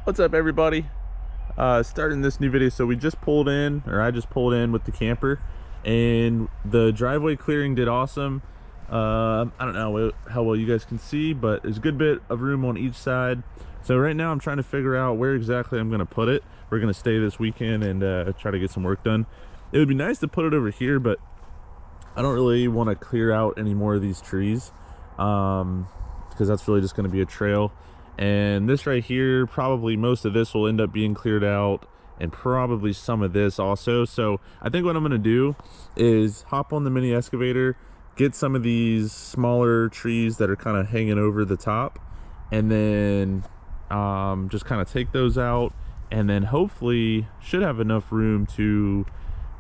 What's up, everybody? Starting this new video. So we just pulled in, or I just pulled in with the camper, and the driveway clearing did awesome. I don't know how well you guys can see, but there's a good bit of room on each side. So right now I'm trying to figure out where exactly I'm going to put it. We're going to stay this weekend and try to get some work done. It would be nice to put it over here, but I don't really want to clear out any more of these trees, because that's really just going to be a trail. And this right here, probably most of this will end up being cleared out, and probably some of this also. So I think what I'm going to do is hop on the mini excavator, get some of these smaller trees that are kind of hanging over the top, and then just kind of take those out, and then hopefully should have enough room to,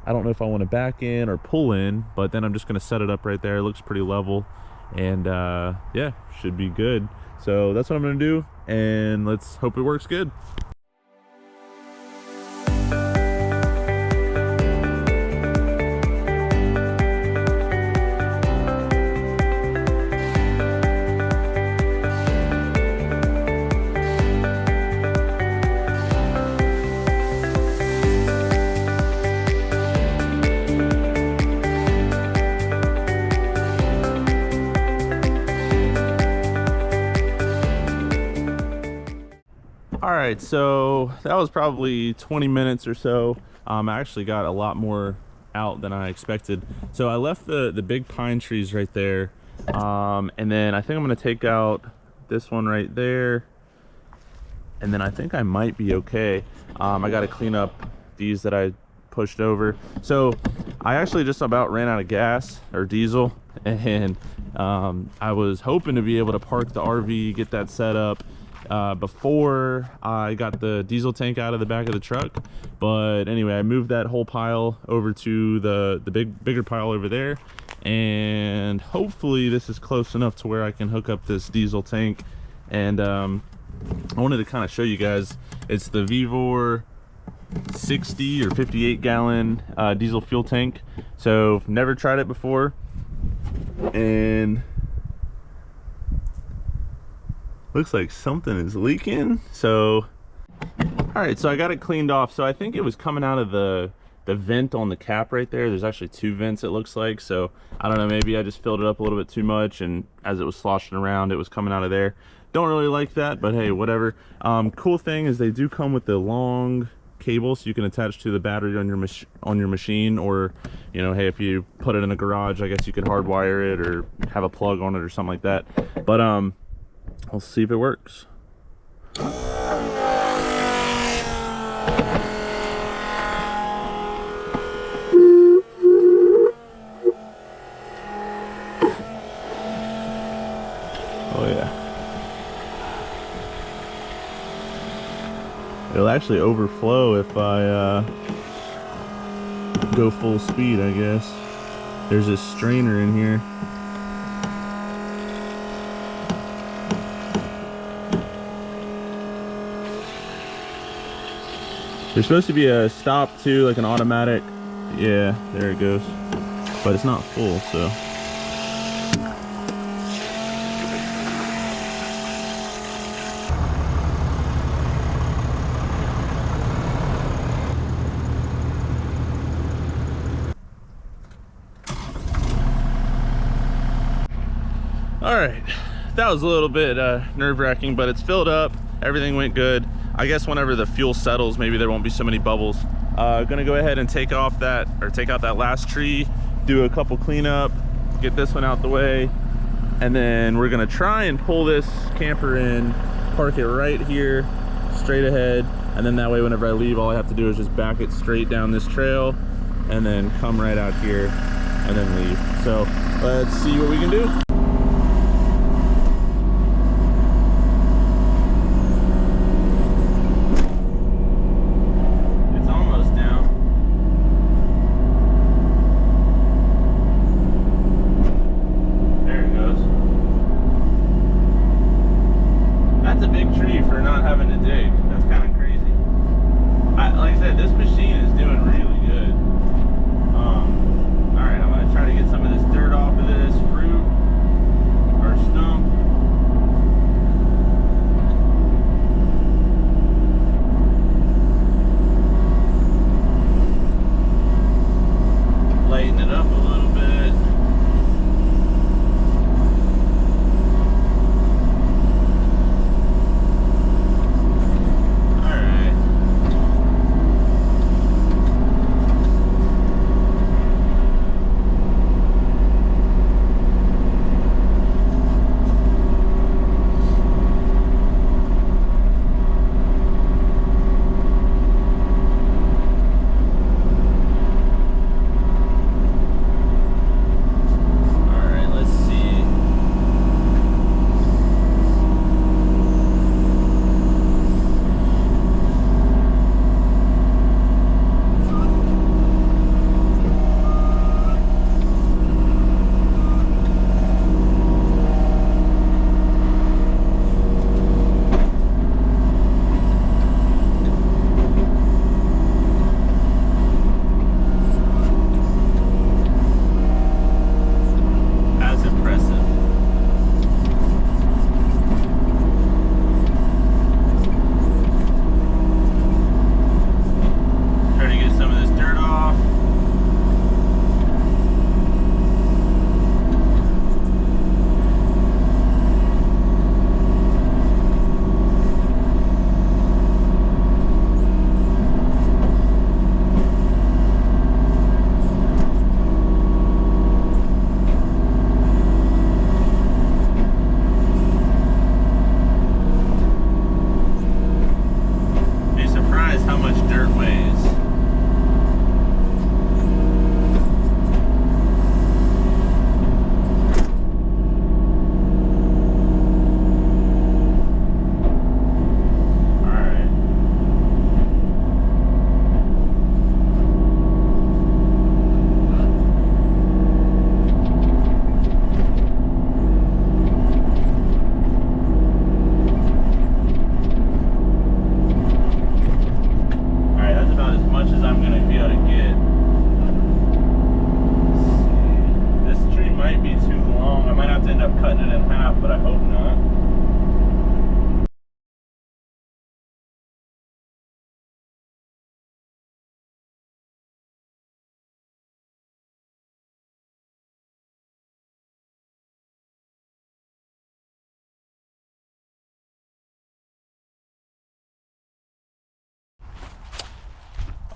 I don't know if I want to back in or pull in, but then I'm just going to set it up right there. It looks pretty level, and yeah, should be good. So that's what I'm going to do, and let's hope it works good. All right, so that was probably 20 minutes or so. I actually got a lot more out than I expected. So I left the big pine trees right there, and then I think I'm gonna take out this one right there, and then I think I might be okay. I got to clean up these that I pushed over. So I actually just about ran out of gas or diesel, and I was hoping to be able to park the RV, get that set up before I got the diesel tank out of the back of the truck. But anyway, I moved that whole pile over to the bigger pile over there, and hopefully this is close enough to where I can hook up this diesel tank. And I wanted to kind of show you guys, it's the Vivor 60 or 58 gallon diesel fuel tank. So never tried it before, and looks like something is leaking. So all right, so I got it cleaned off. So I think it was coming out of the vent on the cap right there. There's actually two vents, it looks like. So I don't know, maybe I just filled it up a little bit too much, and as it was sloshing around, it was coming out of there. Don't really like that, but hey, whatever. Cool thing is they do come with the long cable, so you can attach to the battery on your machine, or you know, hey, if you put it in a garage, I guess you could hardwire it or have a plug on it or something like that. But we'll see if it works. Oh yeah. It'll actually overflow if I go full speed, I guess. There's a strainer in here. There's supposed to be a stop too, like an automatic. Yeah, there it goes. But it's not full, so. All right, that was a little bit nerve-wracking, but it's filled up. Everything went good. I guess whenever the fuel settles, maybe there won't be so many bubbles. Gonna go ahead and take out that last tree, do a couple cleanup, get this one out the way, and then we're gonna try and pull this camper in, park it right here, straight ahead, and then that way whenever I leave, all I have to do is just back it straight down this trail, and then come right out here, and then leave. So let's see what we can do. Like I said, this machine is doing really good. All right, I'm gonna try to get some of this dirt off of this fruit.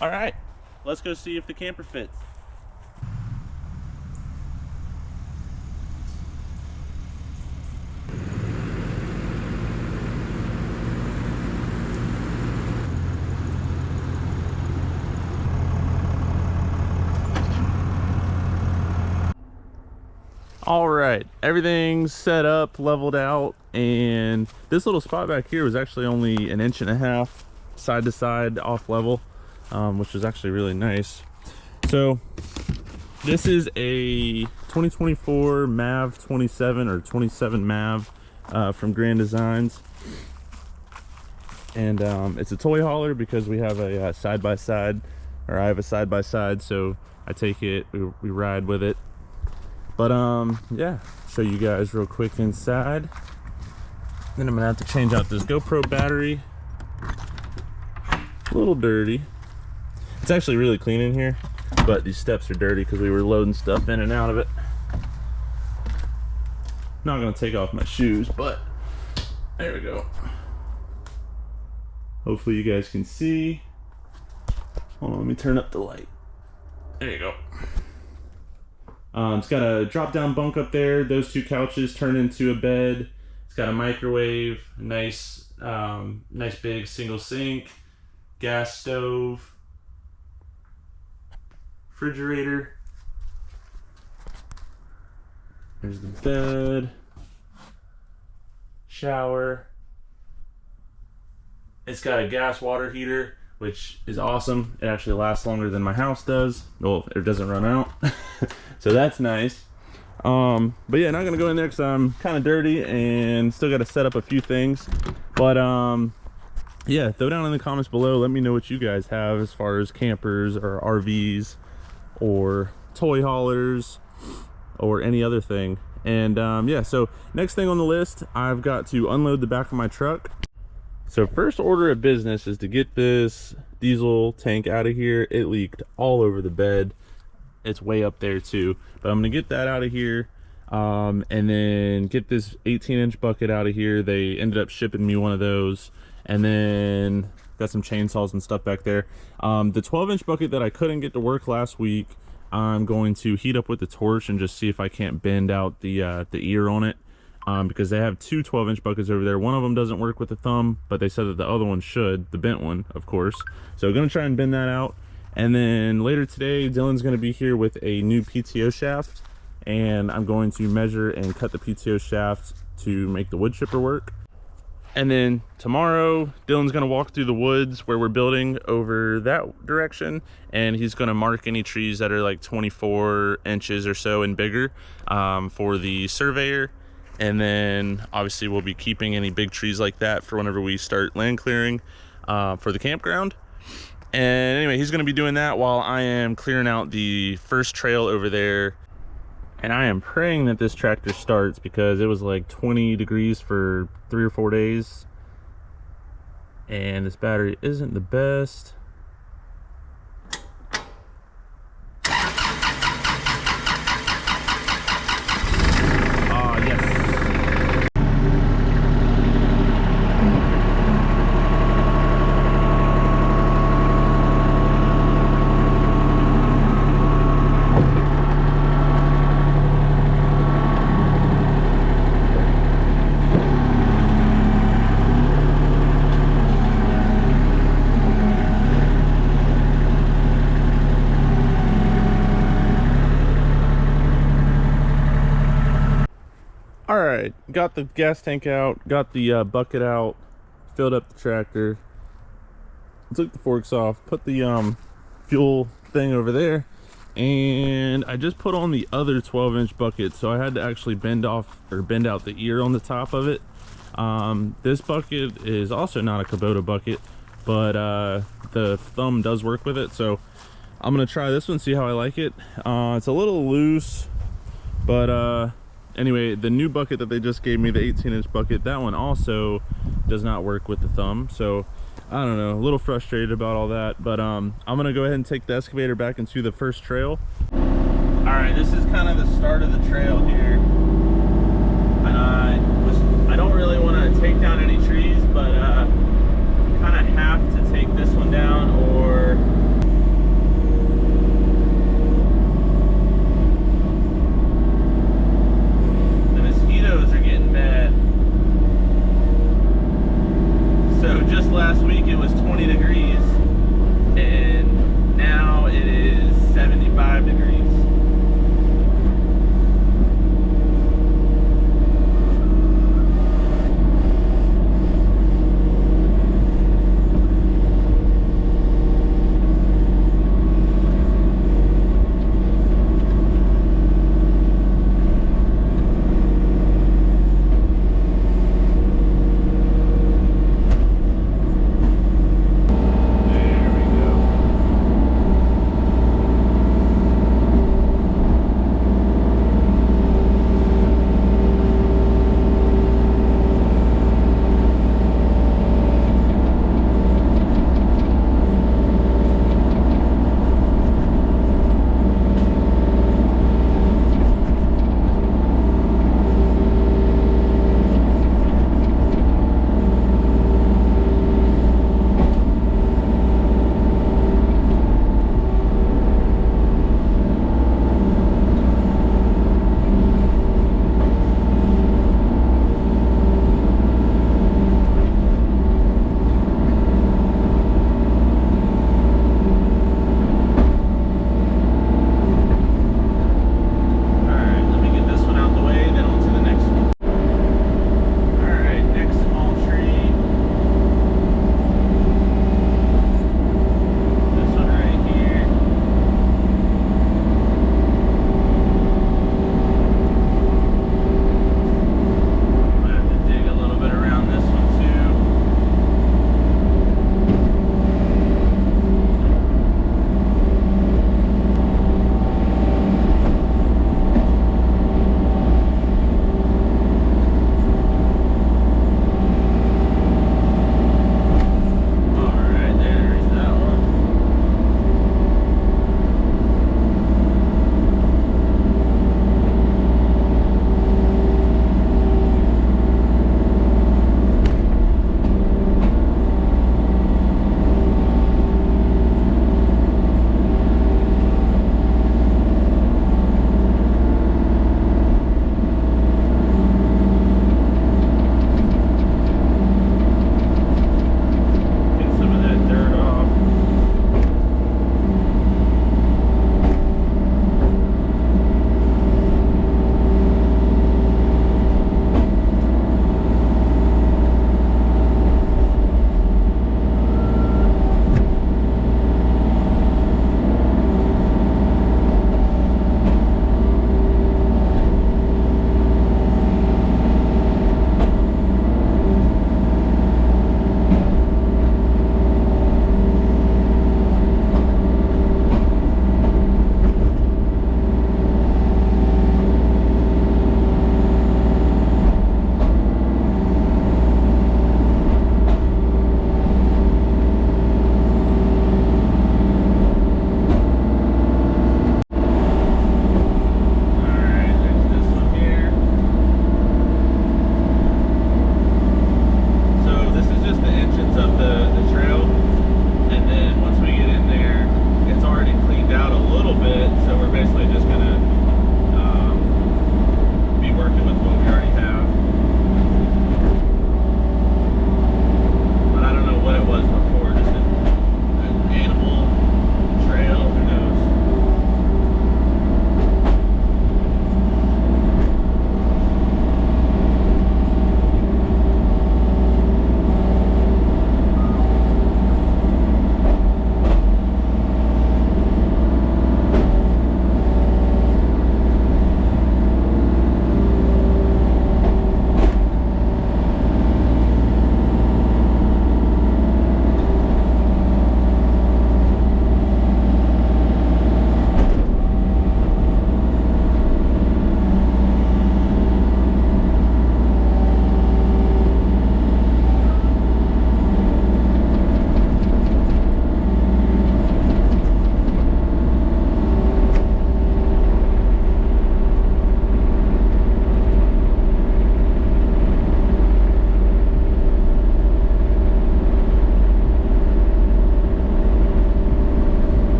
All right, let's go see if the camper fits. All right, everything's set up, leveled out, and this little spot back here was actually only 1.5 inches side to side off level, which was actually really nice. So this is a 2024 MAV 27 or 27 MAV from Grand Designs, and it's a toy hauler because we have a side-by-side, or I have a side-by-side, so I take it, we ride with it. But yeah, show you guys real quick inside. Then I'm gonna have to change out this GoPro battery. A little dirty. It's actually really clean in here, but these steps are dirty because we were loading stuff in and out of it. Not gonna take off my shoes, but there we go. Hopefully you guys can see. Hold on, let me turn up the light. There you go. It's got a drop down bunk up there. Those two couches turn into a bed. It's got a microwave, nice big single sink, gas stove, refrigerator. There's the bed, shower. It's got a gas water heater, which is awesome. It actually lasts longer than my house does. Well, it doesn't run out. So that's nice. But yeah, not gonna go in there because I'm kind of dirty and still got to set up a few things. But yeah, throw down in the comments below. Let me know what you guys have as far as campers or RVs or toy haulers or any other thing. And yeah, so next thing on the list, I've got to unload the back of my truck. So first order of business is to get this diesel tank out of here. It leaked all over the bed. It's way up there too, but I'm gonna get that out of here, and then get this 18-inch bucket out of here. They ended up shipping me one of those, and then got some chainsaws and stuff back there. The 12-inch bucket that I couldn't get to work last week, I'm going to heat up with the torch and just see if I can't bend out the ear on it, because they have two 12-inch buckets over there. One of them doesn't work with the thumb, but they said that the other one should, the bent one, of course. So I'm gonna try and bend that out. And then later today, Dylan's going to be here with a new PTO shaft, and I'm going to measure and cut the PTO shaft to make the wood chipper work. And then tomorrow, Dylan's going to walk through the woods where we're building over that direction, and he's going to mark any trees that are like 24 inches or so and bigger for the surveyor. And then obviously we'll be keeping any big trees like that for whenever we start land clearing for the campground. And anyway, he's going to be doing that while I am clearing out the first trail over there. And I am praying that this tractor starts because it was like 20 degrees for 3 or 4 days. And this battery isn't the best. Yes. All right, got the gas tank out, got the bucket out, filled up the tractor, took the forks off, put the fuel thing over there, and I just put on the other 12-inch bucket, so I had to actually bend out the ear on the top of it. This bucket is also not a Kubota bucket, but the thumb does work with it, so I'm gonna try this one, see how I like it. It's a little loose, but anyway, the new bucket that they just gave me, the 18-inch bucket, that one also does not work with the thumb. So I don't know, a little frustrated about all that, but I'm gonna go ahead and take the excavator back into the first trail. All right, this is kind of the start of the trail here, and I don't really want to take down any trees, but kind of have to take this one down, or last week it was 20 degrees, and now it is 75 degrees.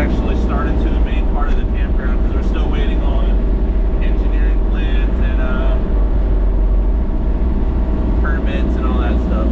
actually started to the main part of the campground because we're still waiting on engineering plans and permits and all that stuff.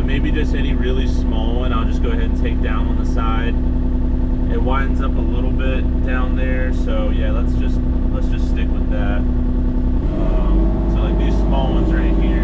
Maybe just any really small one I'll just go ahead and take down on the side. It widens up a little bit down there, so yeah, let's just stick with that. So like these small ones right here.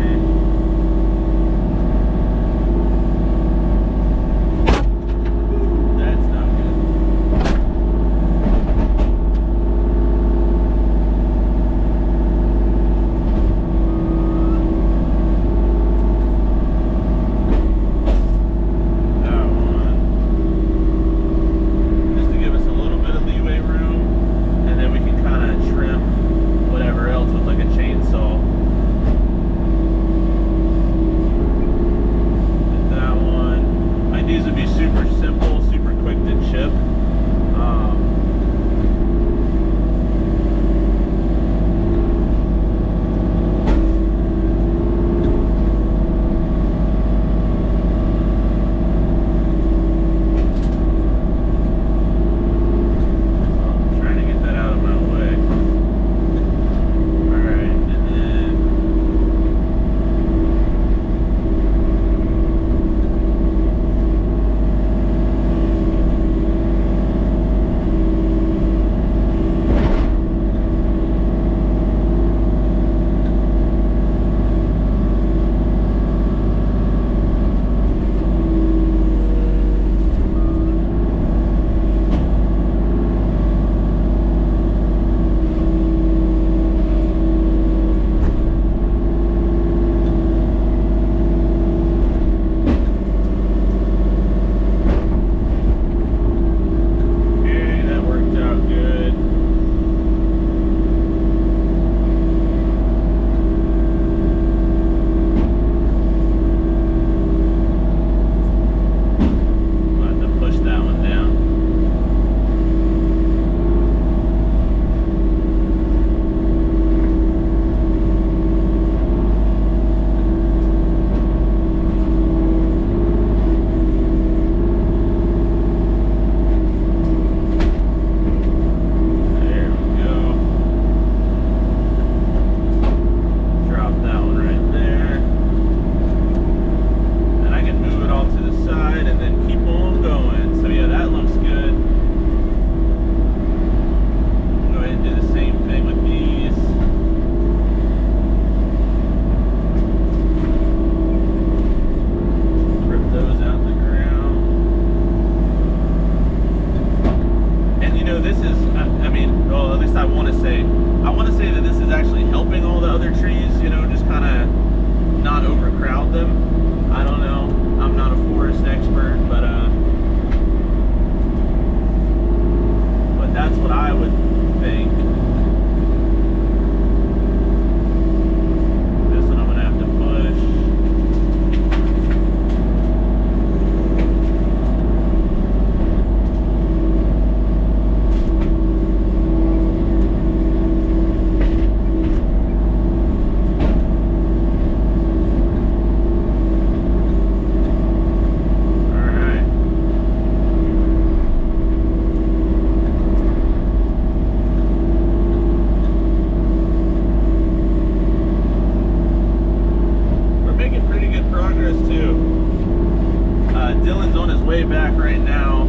way back right now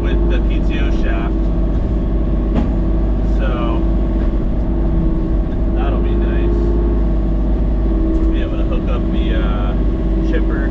with the PTO shaft, so that'll be nice. Be able to hook up the chipper.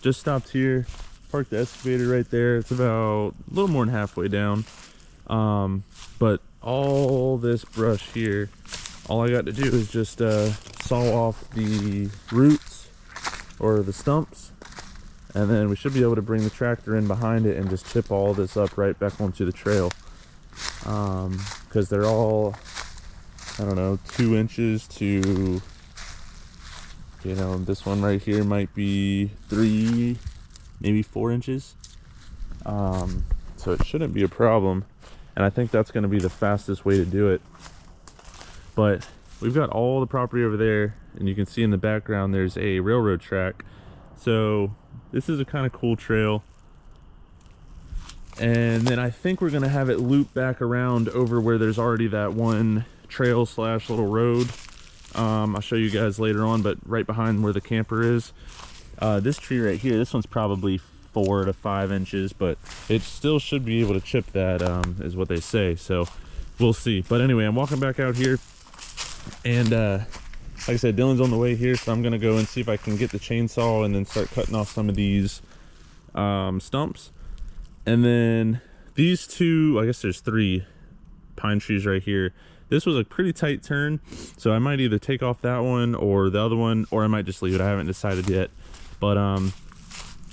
Just stopped here, parked the excavator right there. It's about a little more than halfway down. But all this brush here, all I got to do is just saw off the roots or the stumps, and then we should be able to bring the tractor in behind it and just chip all this up right back onto the trail. Because they're all, I don't know, 2 inches to, you know, this one right here might be 3, maybe 4 inches. So it shouldn't be a problem, and I think that's going to be the fastest way to do it. But we've got all the property over there, and you can see in the background there's a railroad track. So this is a kind of cool trail, and then I think we're going to have it loop back around over where there's already that one trail slash little road. I'll show you guys later on, but right behind where the camper is, this tree right here, this one's probably 4 to 5 inches, but it still should be able to chip that, is what they say. So we'll see. But anyway, I'm walking back out here, and like I said, Dylan's on the way here, so I'm gonna go and see if I can get the chainsaw and then start cutting off some of these stumps. And then these two, I guess there's 3 pine trees right here. This was a pretty tight turn, so I might either take off that one or the other one, or I might just leave it. I haven't decided yet. But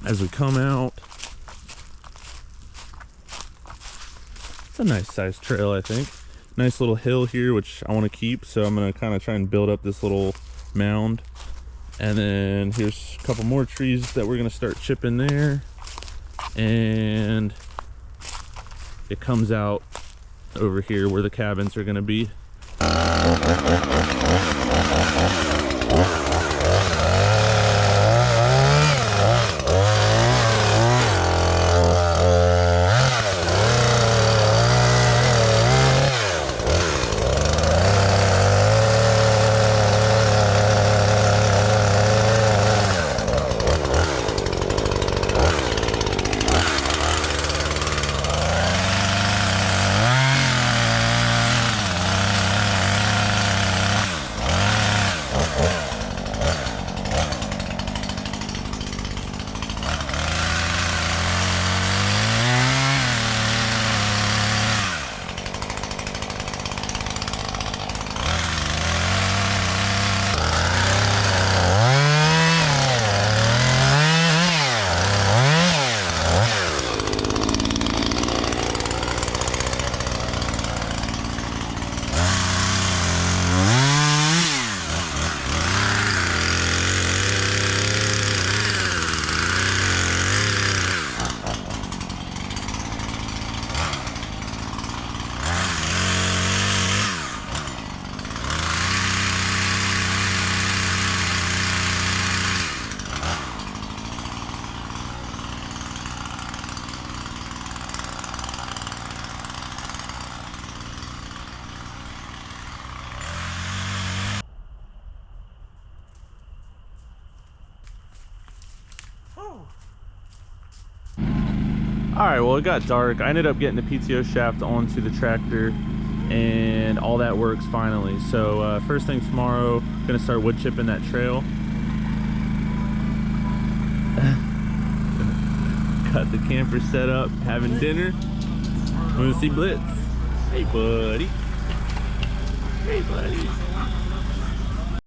as we come out, it's a nice sized trail, I think. Nice little hill here, which I want to keep, so I'm going to kind of try and build up this little mound. And then here's a couple more trees that we're going to start chipping there. And it comes out over here where the cabins are going to be. All right, well, it got dark. I ended up getting the PTO shaft onto the tractor, and all that works finally. So first thing tomorrow, gonna start wood chipping that trail. Got the camper set up, having dinner. Wanna see Blitz? Hey, buddy. Hey, buddy.